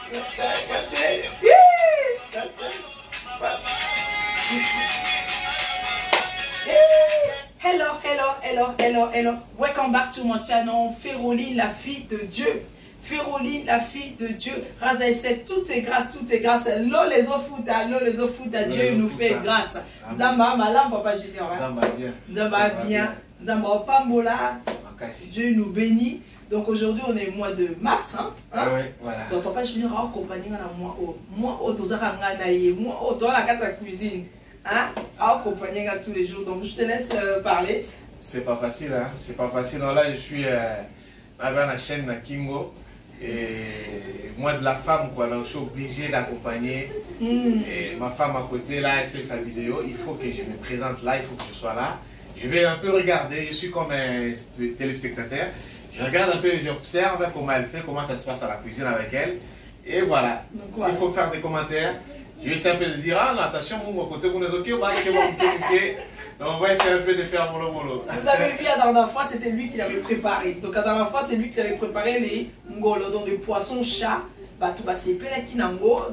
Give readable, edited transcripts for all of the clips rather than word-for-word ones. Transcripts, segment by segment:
Hello, hello, hello, hello, hello. Welcome back to my channel. Féroline, la fille de Dieu. Féroline, la fille de Dieu. Raza c'est toutes ces grâces, toutes ces grâces. L'eau les offuta, Dieu nous fait grâce. Zamba malam papa Junior. Zamba bien. Zamba bien. Zamba pambola. Dieu nous bénit. Donc aujourd'hui on est au mois de mars, hein? Ah ouais, voilà. Donc papa Junior a accompagné moi au tozaka naie, moi au dans la cuisine, hein? A accompagné tous les jours. Donc je te laisse parler. C'est pas facile, hein? C'est pas facile. Non, là je suis à la chaîne Kingo. Et moi de la femme quoi, donc je suis obligé d'accompagner et ma femme à côté là, elle fait sa vidéo, il faut que je me présente là, il faut que je sois là. Je vais un peu regarder, je suis comme un téléspectateur, je regarde un peu, j'observe comment elle fait, comment ça se passe à la cuisine avec elle. Et voilà, s'il faut faire des commentaires, je vais essayer un peu de dire, ah non, attention, mon côté, vous nous ok, donc on va essayer un peu de faire mollo mollo. Vous avez vu la dernière fois, c'était lui qui l'avait préparé. Donc la dernière fois, c'est lui qui avait préparé les ngolo, donc les poissons chats.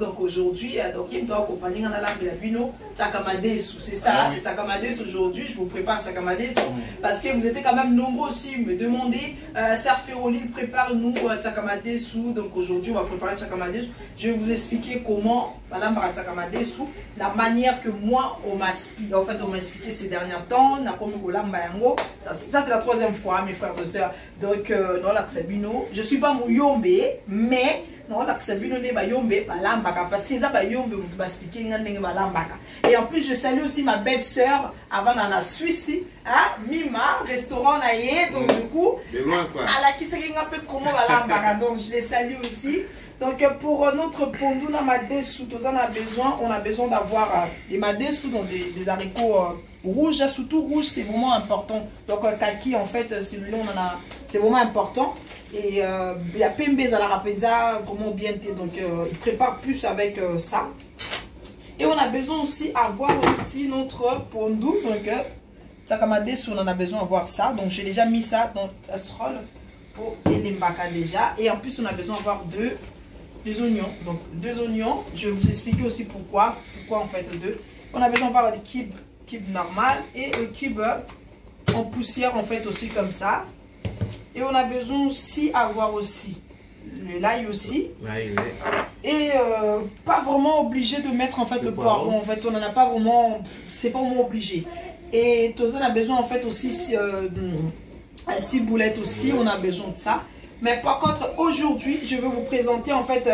Donc aujourd'hui, il doit accompagner la bino Tsakamadesu. C'est ça, Tsakamadesu aujourd'hui, je vous prépare Tsakamadesu. Parce que vous étiez quand même nombreux aussi me demander, Sœur Féroline, prépare-nous Tsakamadesu. Donc aujourd'hui, on va préparer Tsakamadesu. Je vais vous expliquer comment, Tsakamadesu, la manière que moi, on m'a expliqué ces derniers temps. Ça c'est la troisième fois, mes frères et sœurs. Donc, dans la Sabino, je ne suis pas Mouyombe, mais non, parce que et en plus je salue aussi ma belle sœur avant dans la Suisse, hein, Mima restaurant naïe, donc du coup à la qui serait un peu comment donc je les salue aussi. Donc pour notre pondou na madesu on a besoin d'avoir des madesu dans des haricots rouges, surtout rouge, c'est vraiment important. Donc kaki en fait celui-là on en a, c'est vraiment important. Et il y a Pembez à la Rapenza, vraiment bien fait. Donc il prépare plus avec ça. Et on a besoin aussi d'avoir aussi notre pondou. Donc Tsakamadesu, on en a besoin d'avoir ça. Donc j'ai déjà mis ça dans la casserole pour les mbaka déjà. Et en plus on a besoin d'avoir deux oignons. Donc deux oignons. Je vais vous expliquer aussi pourquoi en fait deux. On a besoin d'avoir des kibs normal et un kib en poussière en fait aussi comme ça. Et on a besoin aussi d'avoir aussi l'ail aussi. Et pas vraiment obligé de mettre en fait le poireau. En fait, on n'en a pas vraiment, c'est pas vraiment obligé. Et tout ça, on a besoin en fait aussi 6 boulettes aussi, on a besoin de ça. Mais par contre, aujourd'hui, je vais vous présenter en fait,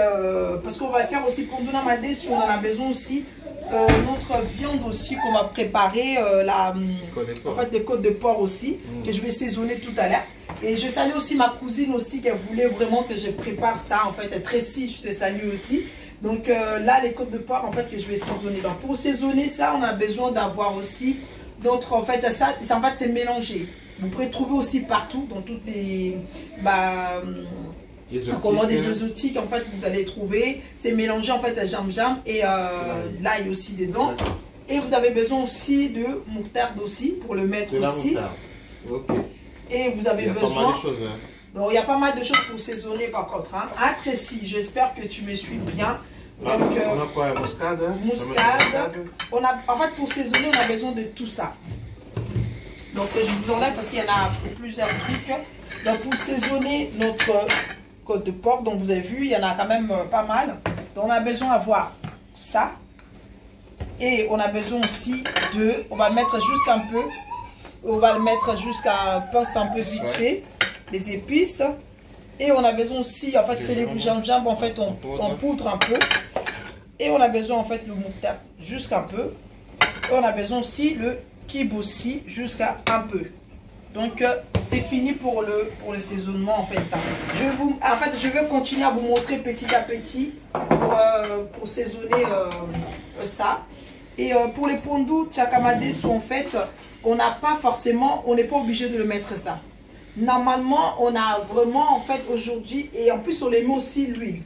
parce qu'on va faire aussi pour Donamade, si on en a besoin aussi. Notre viande aussi qu'on va préparer, en fait des côtes de porc aussi, que je vais saisonner tout à l'heure. Et je salue aussi ma cousine aussi qui voulait vraiment que je prépare ça, en fait, Tracy, je te salue aussi. Donc là, les côtes de porc en fait que je vais saisonner. Donc pour saisonner ça, on a besoin d'avoir aussi notre, en fait, ça en fait c'est mélangé. Vous pourrez trouver aussi partout, dans toutes les... comment des exotiques en fait vous allez trouver, c'est mélangé en fait à jam et l'ail aussi dedans. Et vous avez besoin aussi de moutarde aussi pour le mettre aussi. Et vous avez besoin. Donc il y a pas mal de choses pour saisonner par contre. Hein. À Tracy, j'espère que tu me suis bien. Donc on a quoi, muscade? On a, en fait pour saisonner on a besoin de tout ça. Donc je vous enlève parce qu'il y en a plusieurs trucs. Donc pour saisonner notre côte de porc, donc vous avez vu, il y en a quand même pas mal. Donc on a besoin d'avoir ça. Et on a besoin aussi de, on va le mettre jusqu'à un peu, on va le mettre jusqu'à pince un peu vite fait, les épices. Et on a besoin aussi, en fait c'est les gingembre, en fait on poudre un peu. Et on a besoin en fait le moutarde jusqu'à un peu. Et on a besoin aussi le kib aussi jusqu'à un peu. Donc c'est fini pour le saisonnement en fait ça. Je vais continuer à vous montrer petit à petit pour saisonner ça. Et pour les pondous Tsakamadesu en fait, on n'a pas forcément, on n'est pas obligé de le mettre ça. Normalement on a vraiment en fait aujourd'hui, et en plus on les met aussi l'huile.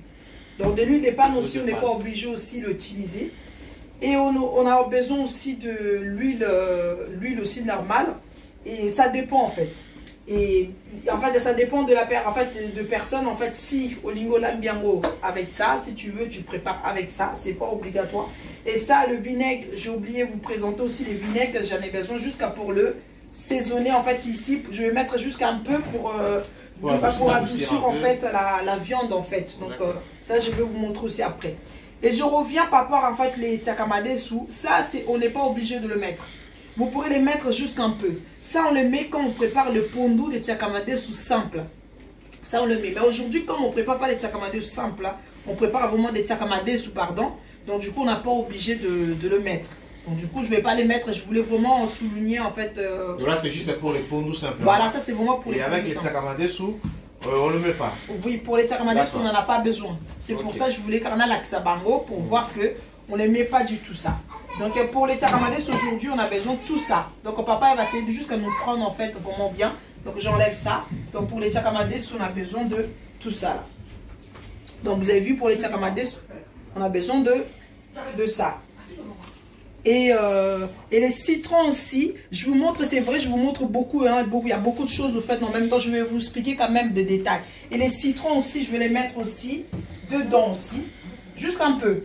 Donc de l'huile de palme aussi, on n'est pas obligé aussi de l'utiliser. Et on a besoin aussi de l'huile aussi normale. Et ça dépend en fait. Et en fait, ça dépend de la de personne. En fait, si Olingo Lambiango avec ça, si tu veux, tu prépares avec ça, c'est pas obligatoire. Et ça, le vinaigre, j'ai oublié de vous présenter aussi les vinaigres, j'en ai besoin jusqu'à pour le saisonner. En fait, ici, je vais mettre jusqu'à un peu pour adoucir en fait la viande en fait. Donc ça, je vais vous montrer aussi après. Et je reviens par rapport en fait les tiakamadesu. Ça, on n'est pas obligé de le mettre. Vous pourrez les mettre juste un peu. Ça, on le met quand on prépare le pondu de tiakamadesu simple. Ça, on le met. Mais aujourd'hui, comme on ne prépare pas les tiakamadesu simples, on prépare vraiment des tiakamadesu, pardon. Donc, du coup, on n'a pas obligé de le mettre. Donc, du coup, je ne vais pas les mettre. Je voulais vraiment souligner, en fait... Donc là, c'est juste pour les pondus simples. Voilà, ça, c'est vraiment pour les pondus simples. Et avec les tiakamadesu, on ne le met pas. Oui, pour les tiakamadesu, on n'en a pas besoin. C'est pour ça que je voulais qu'on a l'aksabango pour voir qu'on ne met pas du tout ça. Donc pour les tiakamadesu aujourd'hui, on a besoin de tout ça. Donc papa il va essayer de jusqu'à nous prendre en fait vraiment bien. Donc j'enlève ça. Donc pour les tiakamadesu, on a besoin de tout ça là. Donc vous avez vu pour les tiakamadesu, on a besoin de ça. Et les citrons aussi, je vous montre, c'est vrai, je vous montre beaucoup, hein, il y a beaucoup de choses au fait, mais en même temps je vais vous expliquer quand même des détails. Et les citrons aussi, je vais les mettre aussi dedans aussi, juste un peu.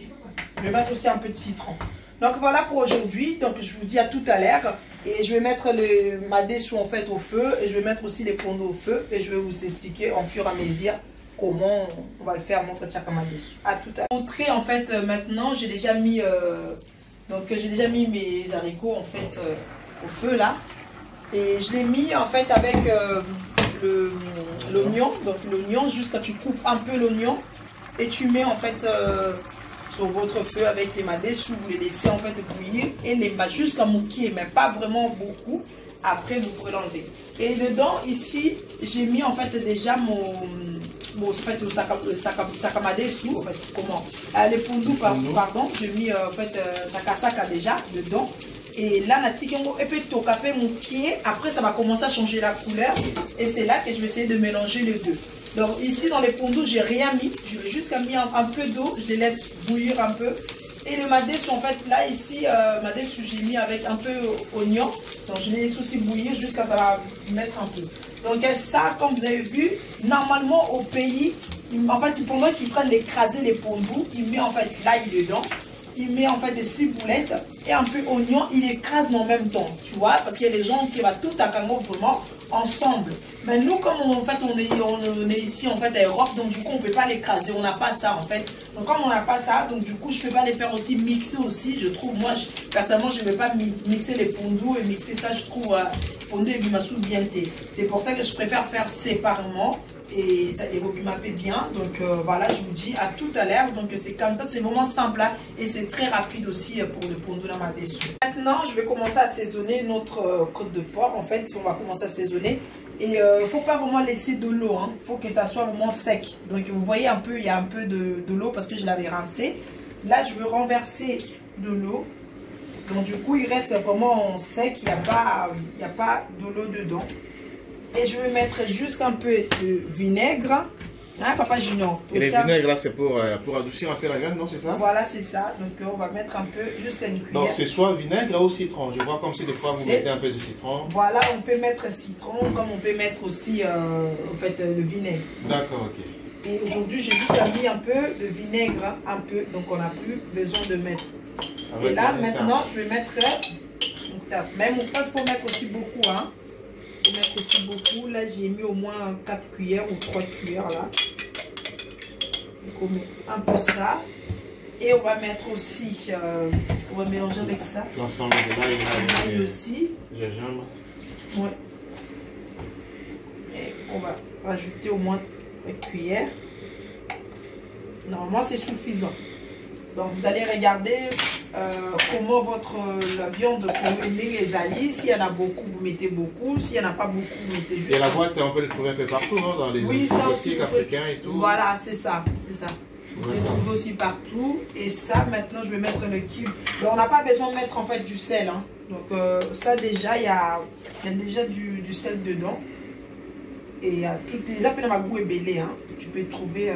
Je vais mettre aussi un peu de citron. Donc voilà pour aujourd'hui. Donc je vous dis à tout à l'heure. Et je vais mettre le madesu en fait au feu. Et je vais mettre aussi les pondus au feu. Et je vais vous expliquer en fur et à mesure comment on va le faire notre tiakamadesu. À tout à l'heure. Montrer en fait maintenant, j'ai déjà mis mes haricots en fait au feu là. Et je l'ai mis en fait avec l'oignon. Donc l'oignon, juste quand tu coupes un peu l'oignon et tu mets en fait sur votre feu avec les madesu, vous les laissez en fait bouillir et les battre jusqu'à moquer, mais pas vraiment beaucoup. Après vous pourrez l'enlever. Et dedans ici j'ai mis en fait déjà le sakamadesu, en fait comment les pondus pardon, j'ai mis en fait sakasaka déjà dedans. Et là natikengo et puis tokape moquer. Après ça va commencer à changer la couleur et c'est là que je vais essayer de mélanger les deux. Donc ici dans les pondus, j'ai rien mis. Je vais juste mis un peu d'eau. Je les laisse bouillir un peu. Et le madesu, en fait, là ici, madesu, j'ai mis avec un peu oignon. Donc je les laisse aussi bouillir jusqu'à ça va mettre un peu. Donc ça, comme vous avez vu, normalement au pays, en fait, pendant qu'ils prennent d'écraser les pondus, il met en fait l'ail dedans. Il met en fait des ciboulettes et un peu oignon, il écrase en même temps, tu vois, parce qu'il y a des gens qui vont tout à Kango vraiment ensemble. Mais nous, comme en fait, on est ici en fait à Europe, donc du coup, on ne peut pas l'écraser, on n'a pas ça en fait. Donc comme on n'a pas ça, donc du coup, je ne peux pas les faire aussi mixer aussi, je trouve, moi, personnellement, je ne vais pas mixer les pondus et mixer ça, je trouve, pondu et bimassou bien thé. C'est pour ça que je préfère faire séparément. Et ça débobime bien. Donc voilà, je vous dis à tout à l'heure. Donc c'est comme ça, c'est vraiment simple hein, et c'est très rapide aussi pour le pondu madesu. Maintenant, je vais commencer à assaisonner notre côte de porc. En fait, on va commencer à assaisonner. Et il ne faut pas vraiment laisser de l'eau. Il faut que ça soit vraiment sec. Donc vous voyez un peu, il y a un peu de l'eau parce que je l'avais rincé. Là, je vais renverser de l'eau. Donc du coup, il reste vraiment sec. Il n'y a pas de l'eau dedans. Et je vais mettre juste un peu de vinaigre. Hein, Papa Junior? Et les vinaigres là, c'est pour adoucir un peu la viande, non? C'est ça? Voilà, c'est ça. Donc on va mettre un peu, jusqu'à une cuillère. Donc c'est soit vinaigre ou citron. Je vois comme si des fois vous mettez un peu de citron. Voilà, on peut mettre citron, comme on peut mettre aussi en fait, le vinaigre. D'accord, ok. Et aujourd'hui, j'ai juste mis un peu de vinaigre, un peu. Donc on n'a plus besoin de mettre. Et là, maintenant, je vais mettre... Même il faut mettre aussi beaucoup, hein. Il faut mettre aussi beaucoup. Là, j'ai mis au moins 4 cuillères ou 3 cuillères là. Donc on met un peu ça. Et on va mettre aussi, on va mélanger avec ça. L'ensemble de l'ail aussi. Gingembre. Ouais. Et on va rajouter au moins 1 cuillère. Normalement, c'est suffisant. Donc, vous allez regarder comment la viande les alliés. S'il y en a beaucoup, vous mettez beaucoup. S'il n'y en a pas beaucoup, vous mettez juste. Et la boîte, on peut le trouver un peu partout, non? Dans les boutiques africains et tout. Voilà, c'est ça. C'est ça. Vous pouvez le trouver aussi partout. Et ça, maintenant, je vais mettre le cube. Donc, on n'a pas besoin de mettre en fait du sel. Hein. Donc, ça, déjà, il y a déjà du sel dedans. Et il y a toutes les appels à ma goût et belé. Hein. Tu peux trouver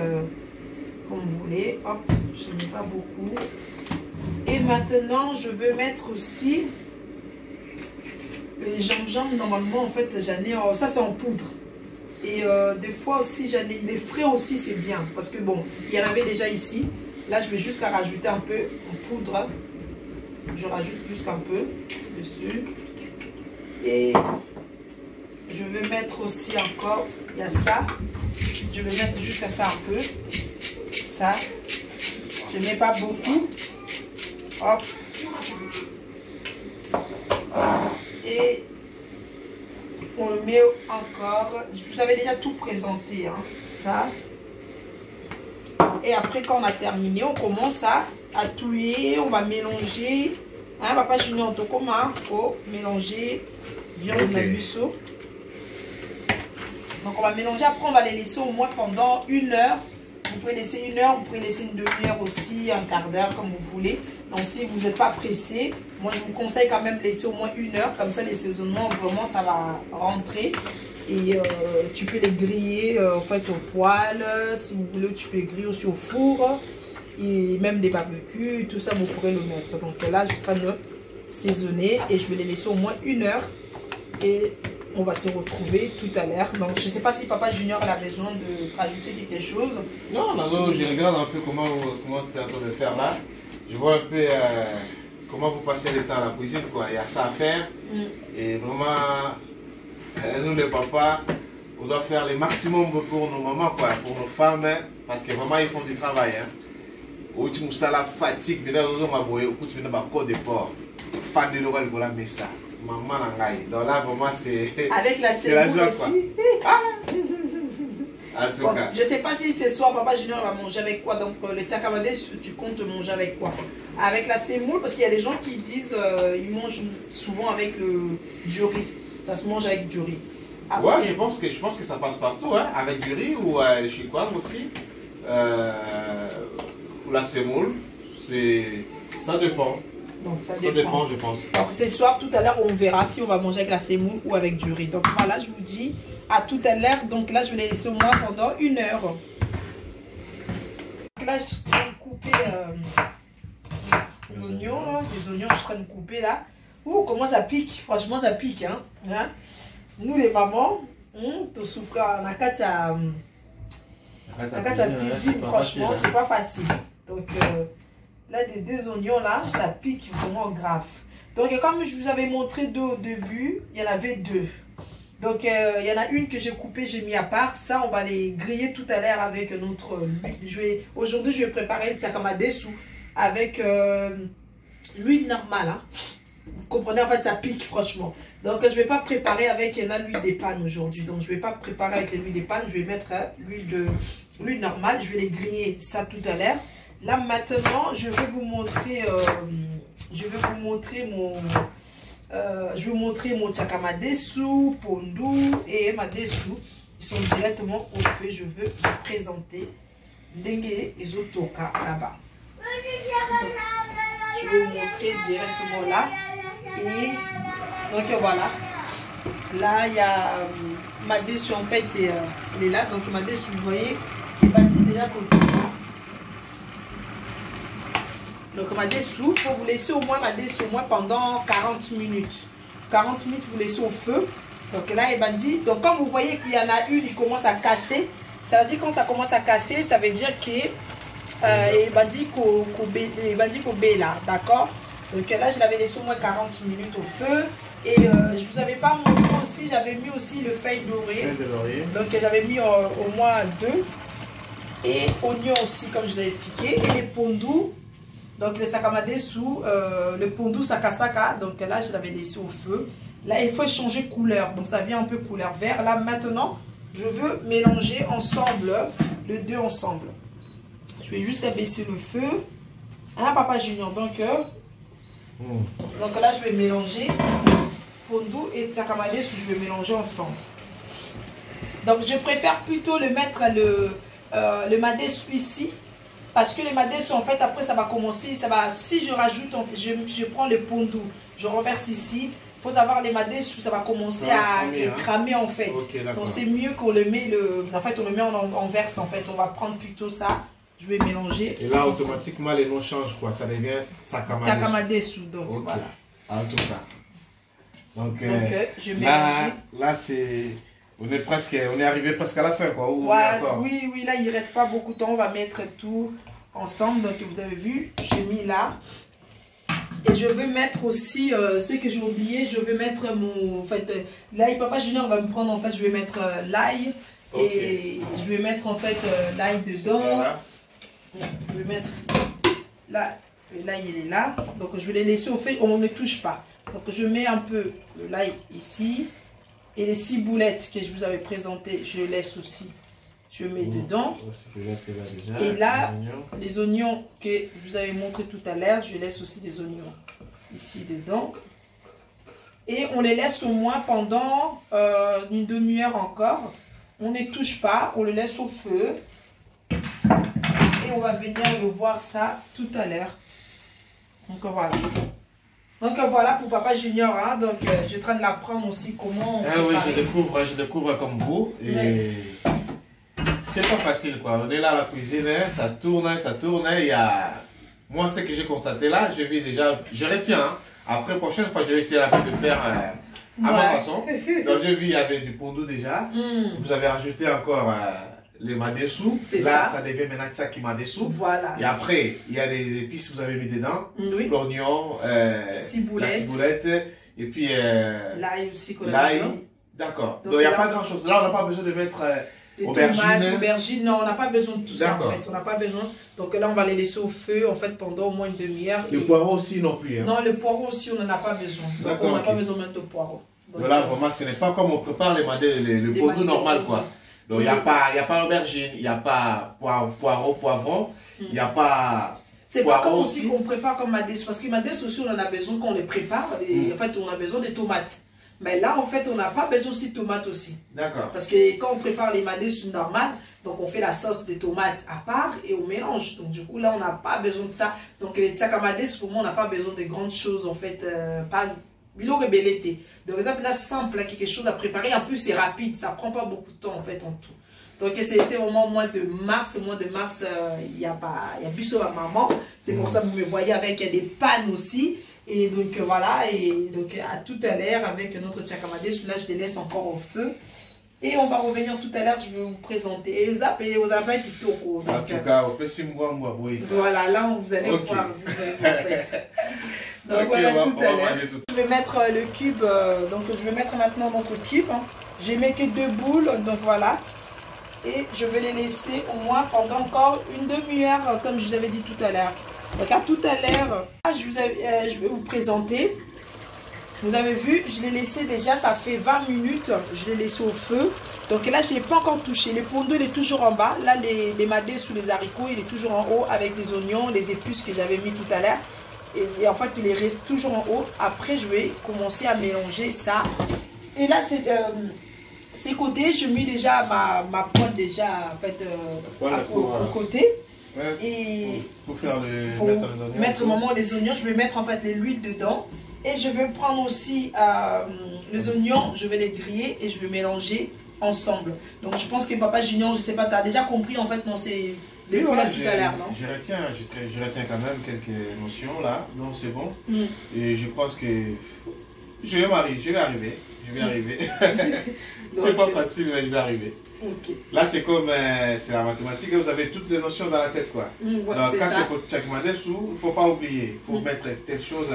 comme vous voulez. Hop, je ne mets pas beaucoup. Et maintenant, je veux mettre aussi Les gingembre, normalement, en fait, j'en ai... ça, c'est en poudre. Et des fois aussi, j'en ai... Les frais aussi, c'est bien. Parce que bon, il y en avait déjà ici. Là, je vais juste rajouter un peu en poudre. Je rajoute juste un peu dessus. Et je vais mettre aussi encore... Il y a ça. Je vais mettre juste ça un peu. Ça. Je ne mets pas beaucoup. Hop. Et on le met encore. Je vous avais déjà tout présenté. Hein, ça. Et après, quand on a terminé, on commence à touiller. On va mélanger. Hein, papa Junior, on comment mélanger viande de buisson. Donc on va mélanger. Après, on va les laisser au moins pendant 1 heure. Vous pouvez laisser 1 heure, vous pouvez laisser une demi-heure aussi, un quart d'heure, comme vous voulez. Donc si vous n'êtes pas pressé, moi je vous conseille quand même de laisser au moins 1 heure. Comme ça, les saisonnements, vraiment, ça va rentrer. Et tu peux les griller en fait au poêle. Si vous voulez, tu peux les griller aussi au four. Et même des barbecues, tout ça, vous pourrez le mettre. Donc là, je suis en train de saisonner et je vais les laisser au moins 1 heure. Et on va se retrouver tout à l'heure. Donc, je ne sais pas si Papa Junior a besoin de rajouter quelque chose. Non, je regarde un peu comment tu es en train de faire là. Je vois un peu comment vous passez le temps à la cuisine, quoi. Il y a ça à faire. Et vraiment, nous les papas, on doit faire le maximum pour nos mamans, quoi, pour nos femmes, hein, parce que vraiment, ils font du travail. Hein. Au tu ça la fatigue, mais là, nous avons au coup, tu n'as pas de porc. Fan de l'oral pour la messa. Maman nangai. Donc là, vraiment, c'est. Avec la joie aussi. En tout cas. Je ne sais pas si ce soir, Papa Junior va manger avec quoi. Donc, le tiakamade, tu comptes manger avec quoi? Avec la semoule, parce qu'il y a des gens qui disent ils mangent souvent avec du riz. Ça se mange avec du riz. Après, ouais, je pense que ça passe partout, hein, avec du riz ou le chikwang aussi. Ou la semoule, ça dépend. Donc ça dépend, je pense. Donc ce soir, tout à l'heure, on verra si on va manger avec la semoule ou avec du riz. Donc voilà, je vous dis à tout à l'heure. Donc là, je vais les laisser au moins pendant 1 heure. Donc là, je suis en train de couper l'oignon. Les oignons, je suis en train de couper là. Ouh, comment ça pique. Franchement, ça pique. Hein? Nous, les mamans, on souffre en Akatia. La cuisine, franchement, c'est pas facile. Donc là, les 2 oignons là, ça pique vraiment grave. Donc comme je vous avais montré 2 au début, il y en avait 2. Donc il y en a une que j'ai coupée, j'ai mis à part. Ça, on va les griller tout à l'heure avec notre... Aujourd'hui, je vais préparer le tiakamadesu avec l'huile normale. Hein. Vous comprenez, en fait, ça pique franchement. Donc je ne vais pas préparer avec l'huile des pannes aujourd'hui. Donc je ne vais pas préparer avec l'huile des pannes. Je vais mettre l'huile normale. Je vais les griller ça tout à l'heure. Là maintenant, je vais vous montrer mon tiakamadesu, pondu et madesu. Ils sont directement au feu. Je veux vous présenter Dengue et Zotoka là-bas. Je vais vous montrer directement là. Et donc voilà. Là, il y a madesu en fait, il est là. Donc madesu, vous voyez, il est bâti déjà côté. Donc madesu, il faut vous laisser au moins pendant 40 minutes. 40 minutes, vous laissez au feu. Donc là, il m'a dit, donc comme vous voyez qu'il y en a une, il commence à casser. Ça veut dire quand ça commence à casser, ça veut dire que il m'a dit qu'on bé là, d'accord. Donc là, je l'avais laissé au moins 40 minutes au feu. Et je vous avais pas montré aussi, j'avais mis aussi le feuille doré. Donc j'avais mis au moins 2. Et oignons aussi, comme je vous ai expliqué. Et les pondus. Donc le sakamadesu, le pondu sakasaka, donc là je l'avais laissé au feu. Là il faut changer couleur, donc ça vient un peu couleur vert. Là maintenant, je veux mélanger ensemble, les 2 ensemble. Je vais juste abaisser le feu. Hein Papa Junior, donc là je vais mélanger pondu et sakamadesu, je vais mélanger ensemble. Donc je préfère plutôt le mettre le madesu ici. Parce que les madesu, en fait, après, ça va commencer, si je rajoute, je prends le pondu, je renverse ici. Il faut savoir, les madesu, ça va commencer à cramer, en fait. Okay, donc, c'est mieux qu'on le met, en fait, on le met en verse, en fait. On va prendre plutôt ça. Je vais mélanger. Et là, automatiquement, les noms changent, quoi. Ça devient sakamadesu. Sakamadesu, donc okay. voilà. En tout cas. Donc, je mélange. Là c'est... On est arrivé presque à la fin, quoi. Oui, là, il ne reste pas beaucoup de temps. On va mettre tout ensemble. Donc, vous avez vu, j'ai mis là. Et je veux mettre aussi, ce que j'ai oublié, je vais mettre mon... En fait, l'ail, Papa Junior va me prendre, en fait, je vais mettre l'ail. Et je vais mettre, en fait, l'ail dedans. Voilà. Je vais mettre... Là, l'ail, il est là. Donc, je vais les laisser au fait, on ne touche pas. Donc, je mets un peu l'ail ici. Et les ciboulettes que je vous avais présentées, je les laisse aussi. Je mets dedans. Et là, les oignons que je vous avais montré tout à l'heure, je laisse aussi des oignons ici dedans. Et on les laisse au moins pendant une demi-heure encore. On ne touche pas, on le laisse au feu. Et on va venir le voir ça tout à l'heure. Donc voilà. Donc voilà pour Papa Junior, hein. Donc je suis en train de l'apprendre aussi comment... oui, je découvre comme vous. Et c'est pas facile, quoi. On est là à la cuisine, ça tourne. Il y a... Moi, ce que j'ai constaté là, je vis déjà... Je retiens, hein. Après, prochaine fois, je vais essayer un peu de faire à ma façon. Donc j'ai vu, il y avait du pondou déjà. Vous avez rajouté encore... les madessous, là ça devient maintenant ça qui madessous. Voilà. Et après, il y a les épices que vous avez mis dedans, l'oignon, la ciboulette, et puis l'ail aussi. L'ail, d'accord. Donc il n'y a pas grand chose. Là, on n'a pas besoin de mettre aubergines. Non, on n'a pas besoin de tout ça en fait. On n'a pas besoin. Donc là, on va les laisser au feu en fait pendant au moins une demi-heure. Le poireau aussi non plus. Hein. Non, le poireau aussi, on n'en a pas besoin. Donc on n'a pas besoin même de poireau. Donc là, vraiment, ce n'est pas comme on prépare le pondou normal, quoi. Donc, il n'y a pas aubergine, il n'y a pas poireau, poivron, il n'y a pas... C'est pas comme aussi qu'on prépare comme madesse, parce que madesse aussi, on en a besoin quand on les prépare, et en fait, on a besoin de tomates. Mais là, en fait, on n'a pas besoin aussi de tomates aussi. D'accord. Parce que quand on prépare les madesses normales, donc on fait la sauce de tomates à part et on mélange. Donc, du coup, là, on n'a pas besoin de ça. Donc, les tchakamades, pour moi, on n'a pas besoin de grandes choses, en fait, pas... Il aurait belleté. Donc, exemple, là, simple, là, quelque chose à préparer. En plus, c'est rapide. Ça prend pas beaucoup de temps, en fait, en tout. Donc, c'était au mois de mars. Au mois de mars, il y a Bissot à maman. C'est pour ça que vous me voyez avec des pannes aussi. Et donc, voilà. Et donc, à tout à l'heure, avec notre tchakamade. Celui-là, je les laisse encore au feu. Et on va revenir tout à l'heure, je vais vous présenter. Et zap, et aux appels qui toquent. En tout cas, on peut s'y voir, oui. Voilà, là, vous allez voir. Donc voilà, tout à l'heure. Je vais mettre le cube, donc je vais mettre maintenant notre cube. Hein. J'ai mis que 2 boules, donc voilà. Et je vais les laisser au moins pendant encore une demi-heure, comme je vous avais dit tout à l'heure. Donc à tout à l'heure, je vais vous présenter. Vous avez vu, je l'ai laissé déjà, ça fait 20 minutes, je l'ai laissé au feu. Donc là, je n'ai pas encore touché. Le pondou, il est toujours en bas. Là, les madés sous les haricots, il est toujours en haut avec les oignons, les épices que j'avais mis tout à l'heure. Et en fait, il reste toujours en haut. Après, je vais commencer à mélanger ça. Et là, c'est ces côtés, je mets déjà ma poêle déjà en fait, au côté. Ouais, et pour mettre les oignons, je vais mettre en fait l'huile dedans. Et je vais prendre aussi les oignons, je vais les griller et je vais mélanger ensemble. Donc je pense que Papa Junior, je sais pas, tu as déjà compris en fait, non, c'est depuis là tout à l'heure, non? Je retiens quand même quelques notions là, donc c'est bon. Et je pense que je vais arriver. C'est pas facile, mais je vais arriver. Okay. Là, c'est comme c'est la mathématique, vous avez toutes les notions dans la tête, quoi. Ouais, donc quand c'est pour Tchakamades, il ne faut pas oublier, il faut mettre telle chose.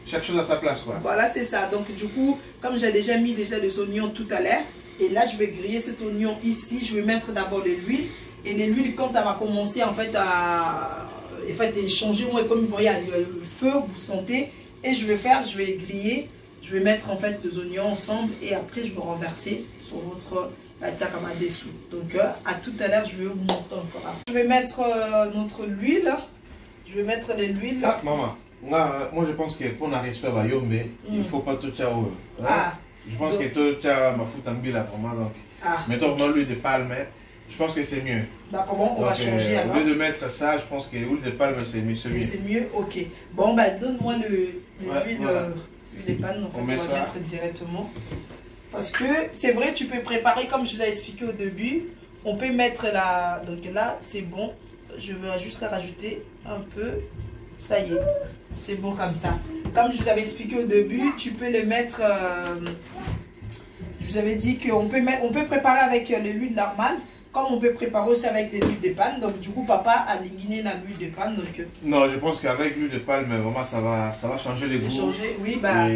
Chaque chose à sa place, quoi. Voilà, c'est ça. Donc, du coup, comme j'ai déjà mis les oignons tout à l'heure, et là, je vais griller cet oignon ici. Je vais mettre d'abord de l'huile. Et l'huile, quand ça va commencer, en fait, à changer, comme il y a le feu, vous sentez. Et je vais griller. Je vais mettre, en fait, les oignons ensemble. Et après, je vais renverser sur votre tchakamade dessous. Donc, à tout à l'heure, je vais vous montrer encore. Je vais mettre notre huile. Je vais mettre de l'huile. Ah, maman. Moi, je pense que pour un respect à Yombe, il ne faut pas tout ciao. Je pense que tout ciao ma fout en bila vraiment. Donc, mettons l'huile de palme, je pense que c'est mieux. D'accord, on va changer alors. Au lieu de mettre ça, je pense que l'huile de palme, c'est mieux. C'est mieux, ok. Bon, bah, donne-moi l'huile de palme, on va mettre directement. Parce que c'est vrai, tu peux préparer comme je vous ai expliqué au début. On peut mettre là, donc là, c'est bon. Je vais juste la rajouter un peu. Ça y est, c'est bon comme ça. comme je vous avais expliqué au début, tu peux le mettre... je vous avais dit qu'on peut préparer avec l'huile normale, comme on peut préparer aussi avec l'huile de palme. Donc du coup, papa a éliminé l'huile de palme. Donc, non, je pense qu'avec l'huile de palme, vraiment, ça va changer les goûts. Changer, oui, bah...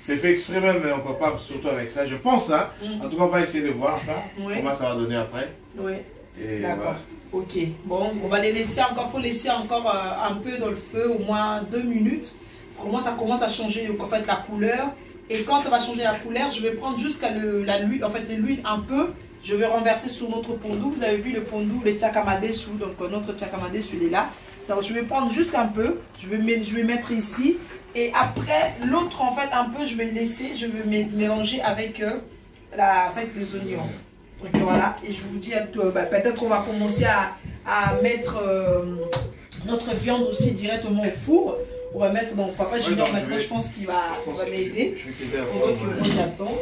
C'est fait exprès même, mais on ne peut pas, surtout avec ça. Je pense, hein. En tout cas, on va essayer de voir ça. Oui. Comment ça va donner après. Oui. D'accord. Voilà. Ok. Bon, on va les laisser encore. Il faut laisser encore un peu dans le feu, au moins 2 minutes. Vraiment, ça commence à changer en fait, la couleur. Et quand ça va changer la couleur, je vais prendre jusqu'à l'huile, en fait l'huile un peu. Je vais renverser sur notre pondou. Vous avez vu le pondou, le tchakamadesu. Donc notre tchakamadesu, il est là. Donc je vais prendre juste un peu. Je vais mettre ici. Et après, l'autre, en fait, un peu, je vais laisser. Je vais mélanger avec les oignons. Donc voilà. Et je vous dis, peut-être qu'on va commencer à mettre notre viande aussi directement au four. On va mettre donc Papa Junior maintenant, je pense qu'il va m'aider. Je vais t'aider à voir. Moi j'attends.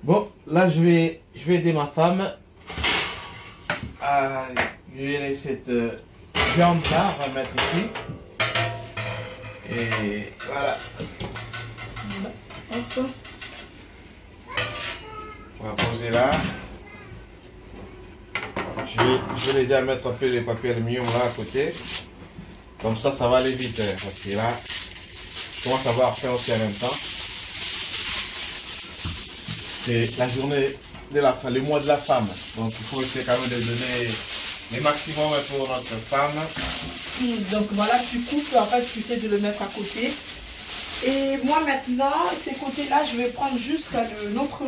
Bon, là je vais aider ma femme à griller cette viande là, on va mettre ici. Et voilà. Hop. On va poser là. Je vais l'aider à mettre un peu les papiers aluminium là à côté. Comme ça, ça va aller vite. Parce que là, je commence à avoir faim aussi en même temps. C'est la journée de la femme, le mois de la femme. Donc il faut essayer quand même de donner le maximum pour notre femme. Donc voilà, tu coupes, en fait, tu essaies de le mettre à côté. Et moi maintenant, ces côtés-là, je vais prendre juste notre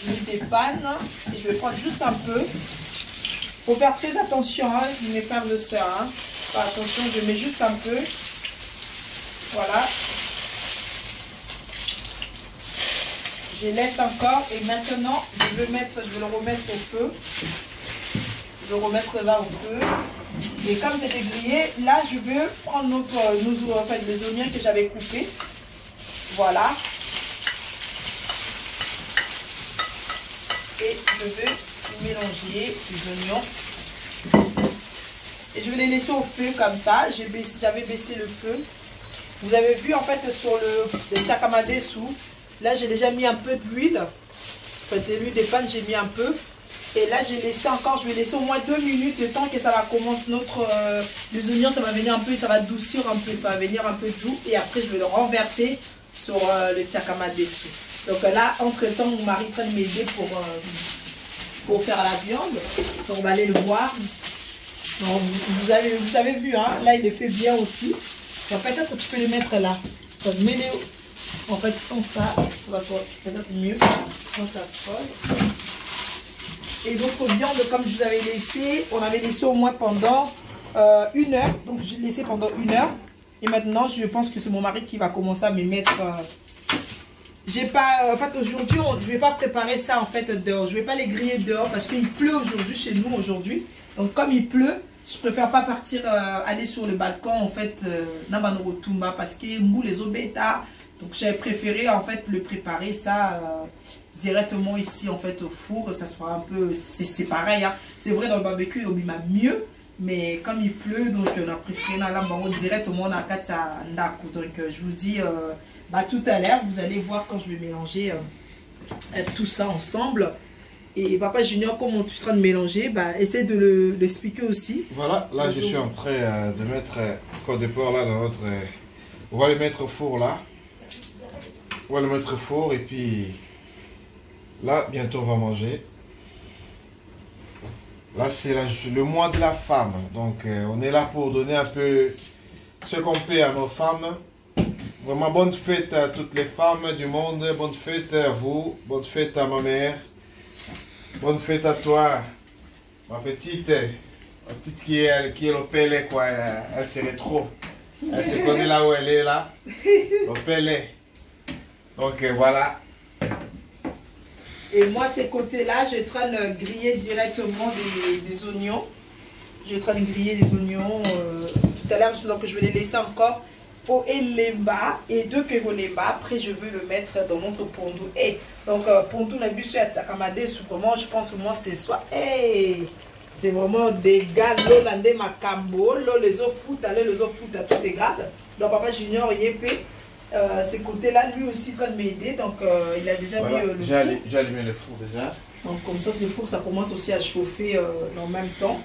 huile de panne. Et je vais prendre juste un peu. Il faut faire très attention, hein, mes frères et sœurs. Hein. Attention, je mets juste un peu. Voilà. Je laisse encore. Et maintenant, je vais le remettre au feu. Je vais le remettre là au feu. Et comme c'était grillé, là, je vais prendre les oignons que j'avais coupés. Voilà. Et je vais mélanger les oignons. Et je vais les laisser au feu comme ça. J'avais baissé le feu. Vous avez vu en fait sur le tchakamadesu. Là j'ai déjà mis un peu d'huile. En fait l'huile de panne j'ai mis un peu. Et là j'ai laissé encore, je vais laisser au moins 2 minutes le temps que ça va commencer les oignons, ça va venir un peu, ça va adoucir un peu, ça va venir un peu doux. Et après je vais le renverser sur le tchakamadesu. Donc là entre temps mon mari est en train de m'aider pour faire la viande. Donc on va aller le voir. Donc, vous avez vu, hein, là il le fait bien aussi. Peut-être que tu peux les mettre là. Donc mets-les, en fait sans ça, ça va peut-être mieux. Sans casserole. Et d'autres viandes, comme je vous avais laissé, on avait laissé au moins pendant 1 heure. Donc j'ai laissé pendant 1 heure. Et maintenant je pense que c'est mon mari qui va commencer à me mettre... j'ai pas, en fait aujourd'hui je vais pas préparer ça en fait dehors. Je vais pas les griller dehors parce qu'il pleut aujourd'hui chez nous aujourd'hui. Donc comme il pleut, je préfère pas partir aller sur le balcon en fait parce que mou les obéta. Donc j'ai préféré en fait le préparer ça directement ici en fait au four. Ça soit un peu, c'est pareil. Hein. C'est vrai dans le barbecue il y a mieux, mais comme il pleut donc on a préféré directement dans la ndako. Donc je vous dis tout à l'heure vous allez voir quand je vais mélanger tout ça ensemble. Et Papa Junior, comment tu es en train de mélanger, essaie de l'expliquer aussi. Voilà, là je suis en train de mettre corps de porc là dans notre... on va le mettre au four là. On va le mettre au four et puis là bientôt on va manger. Là c'est le mois de la femme. Donc on est là pour donner un peu ce qu'on peut à nos femmes. Vraiment bonne fête à toutes les femmes du monde. Bonne fête à vous. Bonne fête à ma mère. Bonne fête à toi, ma petite qui est le Pelé quoi, elle serait trop. Elle se connaît là où elle est là, le Pelé. Donc voilà. Et moi ces côtés-là, je suis en train de griller directement des oignons. Je suis en train de griller des oignons. Tout à l'heure, donc je vais les laisser encore au elemba et deux kerolemba. Après je veux le mettre dans notre pondou. Et donc pondou na biso ya tsakamade vraiment je pense que moi c'est soit C'est vraiment des gars, l'Hollandais Macambo, les autres foot, tout est grâce. Donc papa Junior, Yépé, ce côté-là, lui aussi en train de m'aider. Donc il a déjà mis le four. J'ai allumé le four déjà. Donc comme ça, le four, ça commence aussi à chauffer en même temps.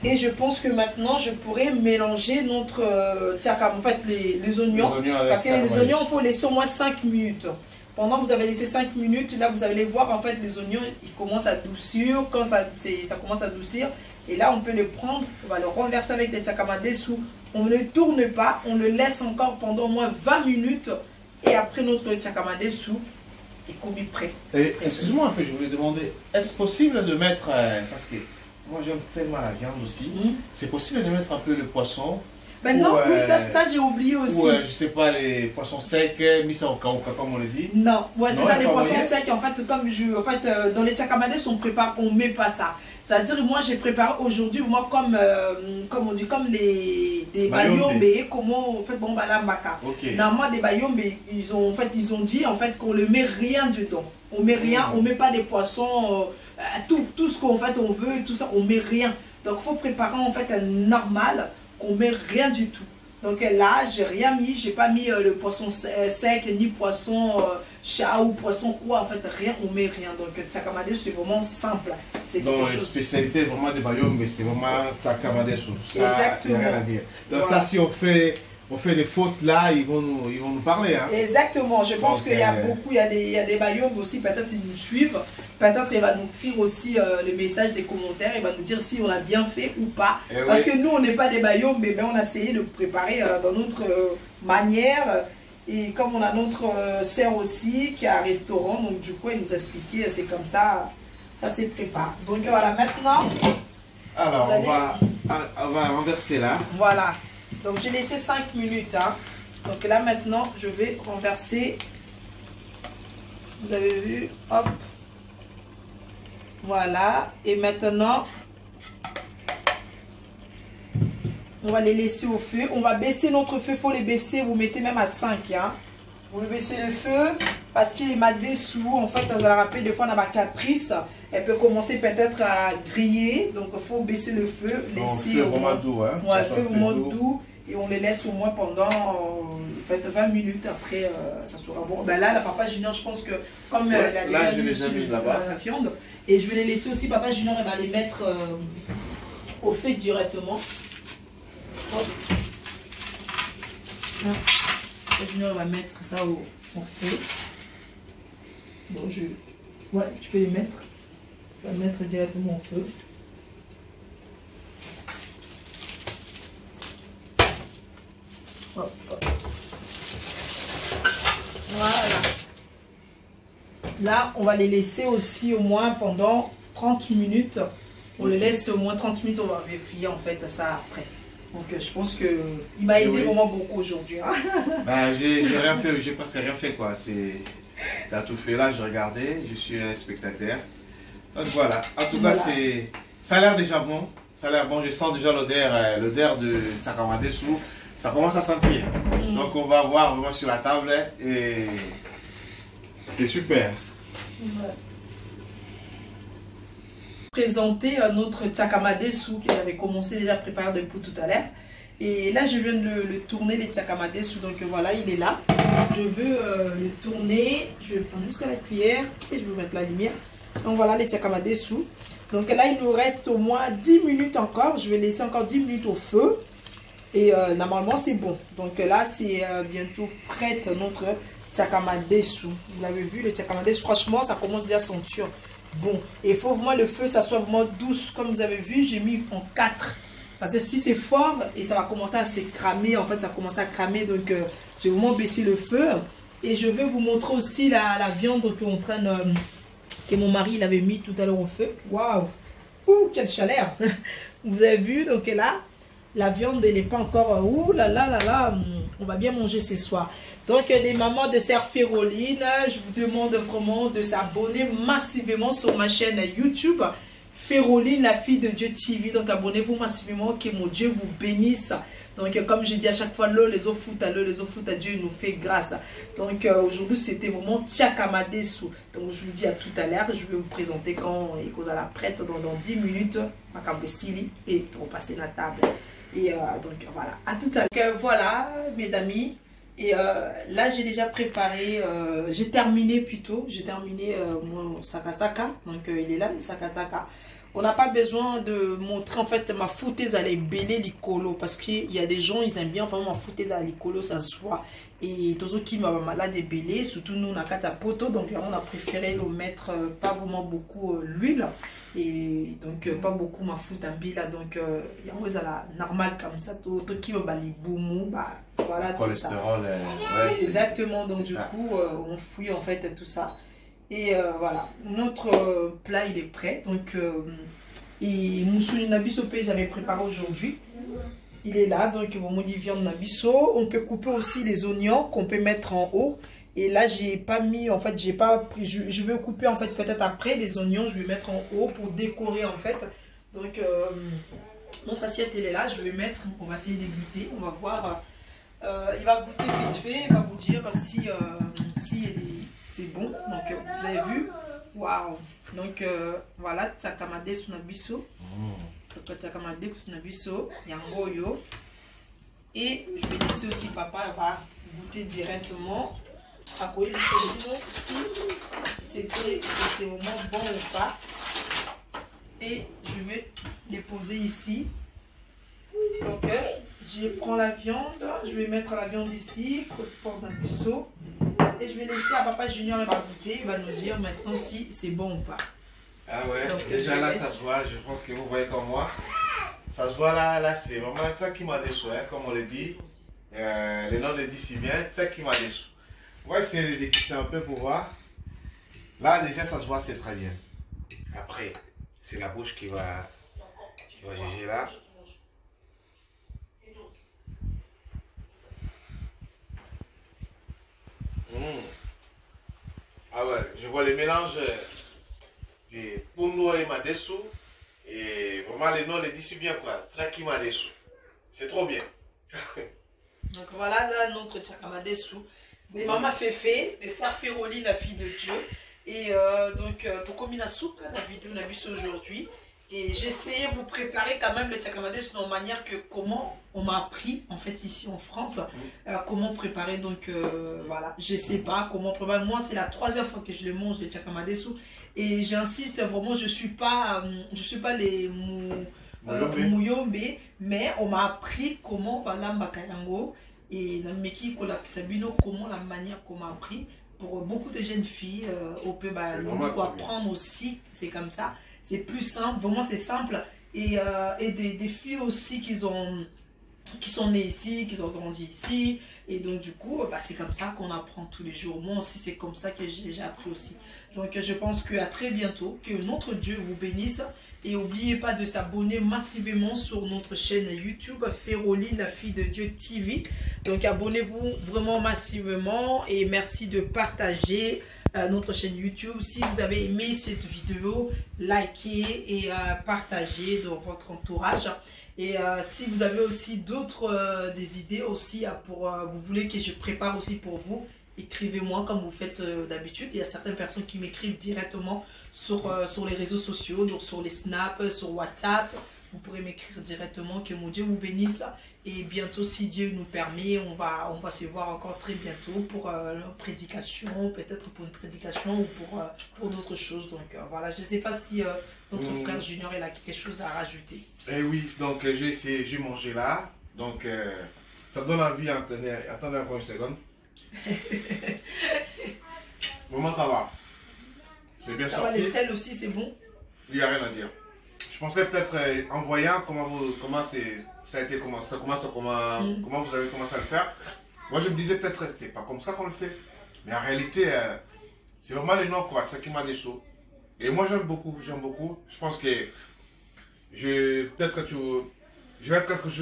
Et je pense que maintenant, je pourrais mélanger notre en fait, les oignons. Parce que les oignons, il faut laisser au moins 5 minutes. Pendant que vous avez laissé 5 minutes, là, vous allez voir, en fait, les oignons, ils commencent à adoucir. Quand ça commence à adoucir, et là, on peut le prendre, on va le renverser avec des tsakamadesu. On ne tourne pas, on le laisse encore pendant au moins 20 minutes. Et après, notre tsakamadesu est commis prêt. Excuse-moi un peu, je voulais demander, est-ce possible de mettre, parce que moi j'aime tellement la viande aussi, c'est possible de mettre un peu le poisson? Ben non, oui, ça j'ai oublié aussi. Ou je sais pas, les poissons secs, mis ça au kauka comme on le dit. Non, ouais, c'est ça, les poissons secs. En fait, comme dans les tchakamades, on prépare, on met pas ça. C'est-à-dire, moi j'ai préparé aujourd'hui, moi comme on dit, comme des bayombe, comment on fait bon balambaka. Normalement des bayombe, ils ont dit en fait qu'on ne met rien dedans. On met rien, on met pas des poissons, tout ce qu'on fait on veut, tout ça, on met rien. Donc il faut préparer en fait un normal. On met rien du tout. Donc là, j'ai rien mis, j'ai pas mis le poisson sec, ni poisson chat ou poisson quoi, en fait rien, on met rien. Donc tsakamade c'est vraiment simple. Donc la spécialité vraiment des bayombe, c'est vraiment tsakamade. Exactement. Rien à dire. Donc ça, si on fait des fautes là, ils vont nous parler. Hein. Exactement, je pense qu'il y a beaucoup, il y a des bayombe aussi, peut-être ils nous suivent. Peut-être il va nous écrire aussi le message des commentaires, il va nous dire si on a bien fait ou pas. Parce que nous, on n'est pas des bayombe, mais on a essayé de préparer dans notre manière. Et comme on a notre sœur aussi qui a un restaurant, donc du coup, elle nous a expliqué, c'est comme ça, ça se prépare. Donc voilà, maintenant... Alors, on va renverser là. Voilà. Donc j'ai laissé 5 minutes. Hein. Donc là, maintenant, je vais renverser. Vous avez vu, hop. Voilà, et maintenant, on va les laisser au feu. On va baisser notre feu, il faut les baisser, vous mettez même à 5. Hein. Vous baissez le feu parce qu'il m'a dessous. En fait, dans un rappel, des fois, on a ma caprice. Elle peut commencer peut-être à griller. Donc, il faut baisser le feu. Laisser le feu vraiment doux. Hein. Ouais, le feu vraiment doux. Et on les laisse au moins pendant 20 minutes. Après, ça sera bon. Ben là, la papa Junior, je pense que comme elle a déjà mis la viande, et je vais les laisser aussi, papa Junior, elle va les mettre au feu directement. Hop. Papa Junior va mettre ça au feu. Bon, ouais, tu peux les mettre. Tu vas mettre directement au feu. Hop, hop. Voilà. Là, on va les laisser aussi au moins pendant 30 minutes. On les laisse au moins 30 minutes, on va vérifier en fait ça après. Donc je pense qu'il m'a aidé vraiment beaucoup aujourd'hui. Hein. Ben, j'ai rien fait, j'ai presque rien fait quoi. Tu as tout fait là, je regardais, je suis un spectateur. Donc voilà, en tout cas ça a l'air déjà bon. Ça a l'air bon, je sens déjà l'odeur de tsakamadesu. Ça commence à sentir. Donc on va voir vraiment sur la table et c'est super. Ouais. Présenter notre tsakamadesu qui avait commencé déjà à préparer depuis tout à l'heure. Et là je viens de le tourner les tsakamadesu. Donc voilà, il est là. Je veux le tourner. Je vais prendre jusqu'à la cuillère et je vais mettre la lumière. Donc voilà les tsakamadesu. Donc là il nous reste au moins 10 minutes encore. Je vais laisser encore 10 minutes au feu. Et normalement c'est bon. Donc là c'est bientôt prête notre tsakamadesu. Vous l'avez vu, le tsakamadesu, franchement ça commence déjà à sentir bon. Et il faut vraiment le feu, ça soit vraiment douce. Comme vous avez vu, j'ai mis en 4. Parce que si c'est fort, et ça va commencer à se cramer, en fait ça commence à cramer. Donc j'ai vraiment baissé le feu. Et je vais vous montrer aussi la viande que mon mari il avait mis tout à l'heure au feu. Waouh! Ouh, quelle chaleur! Vous avez vu, donc là la viande elle n'est pas encore, ouh là là là là, on va bien manger ce soir. Donc des mamans de sœur Féroline, je vous demande vraiment de s'abonner massivement sur ma chaîne YouTube Féroline, la fille de Dieu TV. Donc abonnez-vous massivement, que mon Dieu vous bénisse. Donc comme je dis à chaque fois, les eaux foot à Dieu nous fait grâce. Donc aujourd'hui c'était vraiment Tchakamadesu. Donc je vous dis à tout à l'heure, je vais vous présenter quand il la prête dans 10 minutes. Et on va passer la table. Et donc voilà, à tout à l'heure. Voilà mes amis. Et là j'ai déjà préparé, j'ai terminé mon sakasaka. Donc il est là le sakasaka. On n'a pas besoin de montrer en fait ma foutaise à l'ébélé l'icolo parce qu'il y a des gens ils aiment bien vraiment ma foutaise à l'icolo, ça se voit. Et tous ceux qui m'a malade ébélé, surtout nous on a quatre poto, donc on a préféré le mettre pas vraiment beaucoup l'huile et donc pas beaucoup ma foute en bille là, donc il y a la normal comme ça, tout qui va les boumou, bah voilà tout ça. Ouais, exactement, donc du coup on fouille en fait tout ça. Et voilà, notre plat il est prêt. Donc, et moussouli nabiso j'avais préparé aujourd'hui. Il est là, donc mon viande nabiso. On peut couper aussi les oignons qu'on peut mettre en haut. Et là, j'ai pas mis, en fait, j'ai pas pris. Je vais couper en fait peut-être après les oignons. Je vais mettre en haut pour décorer en fait. Donc, notre assiette elle est là. Je vais mettre, on va essayer de goûter. On va voir. Il va goûter vite fait. Il va vous dire si c'est bon. Donc vous avez vu, waouh. Donc voilà, tsakamade sunabiso. Tsakamade sunabiso, yangoyo. Et je vais laisser aussi papa va goûter directement. À quoi si c'était vraiment bon ou pas. Et je vais les poser ici. Donc je prends la viande, je vais mettre la viande ici, pour un puceau. Et je vais laisser à papa Junior, il va goûter, il va nous dire maintenant si c'est bon ou pas. Ah ouais, donc, déjà là ça se voit, je pense que vous voyez comme moi. Ça se voit là c'est vraiment ça qui m'a déçu, hein, comme on le dit. Le nom le dit si bien, ça qui m'a déçu. On va essayer de quitter un peu pour voir. Là déjà ça se voit, c'est très bien. Après, c'est la bouche qui va juger là. Ah ouais, je vois le mélange de Puno et Madesu. Et vraiment, les noms les disent si bien quoi. Tsaki Madesu. C'est trop bien. Donc voilà là, notre Tsakamadesu. Des maman Féfé, des sœurs Féroline, la fille de Dieu. Et donc, comme il a soupe, la vidéo n'a vu aujourd'hui. Et j'essayais de vous préparer quand même le Tsakamadesu d'une manière que comment on m'a appris en fait ici en France, comment préparer. Donc voilà, je sais pas comment préparer. Moi c'est la troisième fois que je le mange le Tsakamadesu et j'insiste vraiment, je suis pas les Muyombe, mais on m'a appris comment voilà Mbakayango et dans Meki Kolakisabino, comment la manière qu'on m'a appris. Pour beaucoup de jeunes filles, on peut apprendre aussi, c'est comme ça. C'est plus simple, vraiment c'est simple. Et des filles aussi qui sont nées ici, qui ont grandi ici. Et donc du coup, c'est comme ça qu'on apprend tous les jours. Moi aussi, c'est comme ça que j'ai appris aussi. Donc je pense qu'à très bientôt, que notre Dieu vous bénisse. Et n'oubliez pas de s'abonner massivement sur notre chaîne YouTube, Féroline, la fille de Dieu TV. Donc abonnez-vous vraiment massivement et merci de partager notre chaîne YouTube. Si vous avez aimé cette vidéo, likez et partagez dans votre entourage. Et si vous avez aussi d'autres des idées aussi vous voulez que je prépare aussi pour vous, écrivez-moi comme vous faites d'habitude. Il y a certaines personnes qui m'écrivent directement sur les réseaux sociaux, donc sur les snaps, sur WhatsApp. Vous pourrez m'écrire directement. Que mon Dieu vous bénisse. Et bientôt, si Dieu nous permet, on va se voir encore très bientôt pour une prédication, peut-être pour une prédication ou pour d'autres choses. Donc voilà, je ne sais pas si notre frère Junior il a quelque chose à rajouter. Eh oui, donc j'ai mangé là. Donc ça me donne envie. Attendez encore une seconde. Comment ça va? C'est bien sorti. Les sels aussi, c'est bon? Il n'y a rien à dire. Je pensais peut-être en voyant comment ça a été comment vous avez commencé à le faire. Moi je me disais peut-être c'est pas comme ça qu'on le fait. Mais en réalité c'est vraiment les noms quoi, ça qui m'a des choses. Et moi j'aime beaucoup. Je pense que je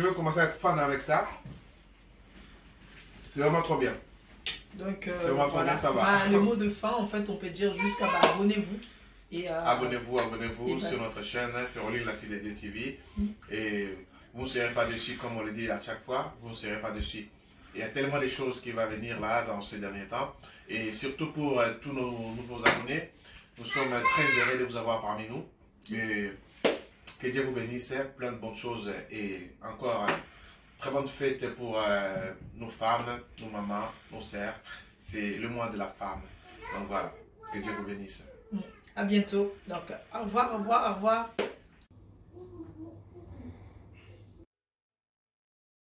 veux commencer à être fan avec ça. C'est vraiment trop bien. Donc voilà, ça va. Le mot de fin en fait on peut dire juste abonnez-vous. Abonnez-vous sur notre chaîne Ferroline, la fille de Dieu TV. Et vous ne serez pas dessus, comme on le dit à chaque fois, vous ne serez pas dessus. Il y a tellement de choses qui vont venir là dans ces derniers temps. Et surtout pour tous nos nouveaux abonnés, nous sommes très heureux de vous avoir parmi nous. Et que Dieu vous bénisse, plein de bonnes choses et encore très bonne fête pour nos femmes, nos mamans, nos sœurs. C'est le mois de la femme. Donc voilà, que Dieu vous bénisse. À bientôt. Donc au revoir, au revoir, au revoir.